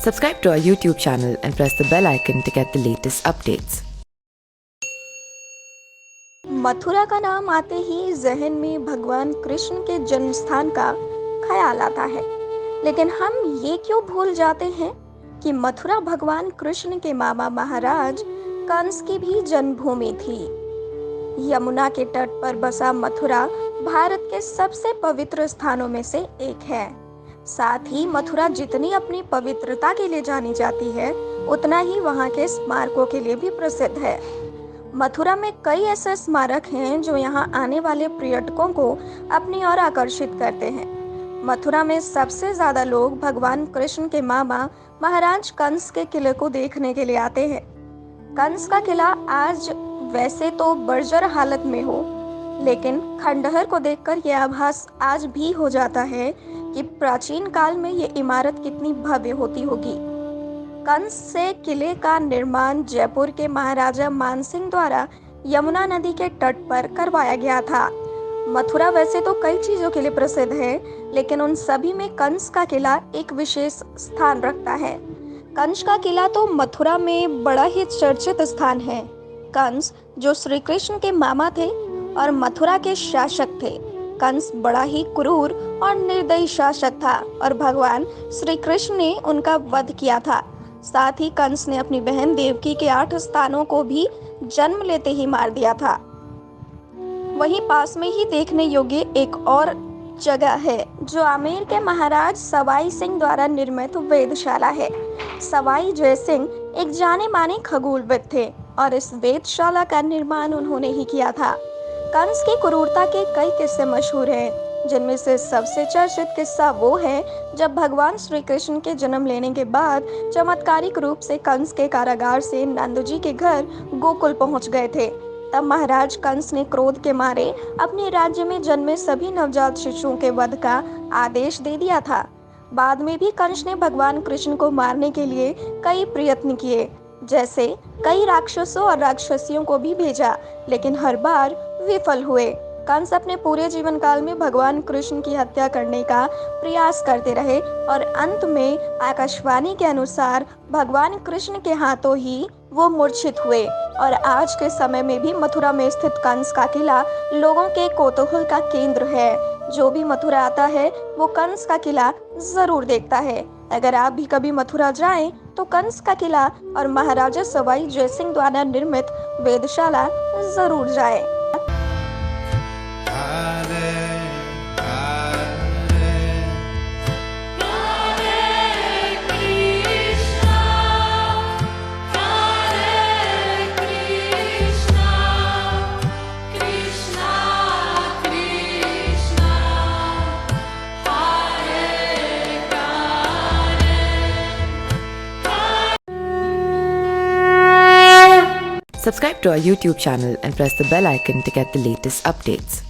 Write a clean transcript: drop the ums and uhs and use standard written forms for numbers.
Subscribe to our YouTube channel and press the bell icon to get the latest updates. Mathura का नाम आते ही जहन में भगवान कृष्ण के जन्म स्थान का ख्याल आता है, लेकिन हम ये क्यों भूल जाते हैं कि मथुरा भगवान कृष्ण के मामा महाराज कंस की भी जन्मभूमि थी। यमुना के तट पर बसा मथुरा भारत के सबसे पवित्र स्थानों में से एक है। साथ ही मथुरा जितनी अपनी पवित्रता के लिए जानी जाती है, उतना ही वहाँ के स्मारकों के लिए भी प्रसिद्ध है। मथुरा में कई ऐसे स्मारक हैं जो यहाँ आने वाले पर्यटकों को अपनी ओर आकर्षित करते हैं। मथुरा में सबसे ज्यादा लोग भगवान कृष्ण के मामा महाराज कंस के किले को देखने के लिए आते हैं। कंस का किला आज वैसे तो बर्जर हालत में हो, लेकिन खंडहर को देखकर यह आभास आज भी हो जाता है कि प्राचीन काल में ये इमारत कितनी भव्य होती होगी। कंस से किले का निर्माण जयपुर के महाराजा मानसिंह द्वारा यमुना नदी के तट पर करवाया गया था। मथुरा वैसे तो कई चीजों के लिए प्रसिद्ध है, लेकिन उन सभी में कंस का किला एक विशेष स्थान रखता है। कंस का किला तो मथुरा में बड़ा ही चर्चित स्थान है। कंस जो श्री कृष्ण के मामा थे और मथुरा के शासक थे। कंस बड़ा ही क्रूर और निर्दयी शासक था और भगवान श्री कृष्ण ने उनका वध किया था। साथ ही कंस ने अपनी बहन देवकी के 8 संतानों को भी जन्म लेते ही मार दिया था। वहीं पास में ही देखने योग्य एक और जगह है जो आमेर के महाराज सवाई सिंह द्वारा निर्मित वेधशाला है। सवाई जय सिंह एक जाने माने खगोलविद थे और इस वेधशाला का निर्माण उन्होंने ही किया था। कंस की क्रूरता के कई किस्से मशहूर हैं, जिनमें से सबसे चर्चित किस्सा वो है जब भगवान श्री कृष्ण के जन्म लेने के बाद चमत्कारिक रूप से कंस के कारागार से नंद जी के घर गोकुल पहुंच गए थे। तब महाराज कंस ने क्रोध के मारे अपने राज्य में जन्मे सभी नवजात शिशुओं के वध का आदेश दे दिया था। बाद में भी कंस ने भगवान कृष्ण को मारने के लिए कई प्रयत्न किए, जैसे कई राक्षसों और राक्षसियों को भी भेजा, लेकिन हर बार विफल हुए। कंस अपने पूरे जीवन काल में भगवान कृष्ण की हत्या करने का प्रयास करते रहे और अंत में आकाशवाणी के अनुसार भगवान कृष्ण के हाथों ही वो मूर्छित हुए। और आज के समय में भी मथुरा में स्थित कंस का किला लोगों के कौतूहल का केंद्र है। जो भी मथुरा आता है वो कंस का किला जरूर देखता है। अगर आप भी कभी मथुरा जाएं तो कंस का किला और महाराजा सवाई जय सिंह द्वारा निर्मित वेधशाला जरूर जाएं। Subscribe to our YouTube channel and press the bell icon to get the latest updates.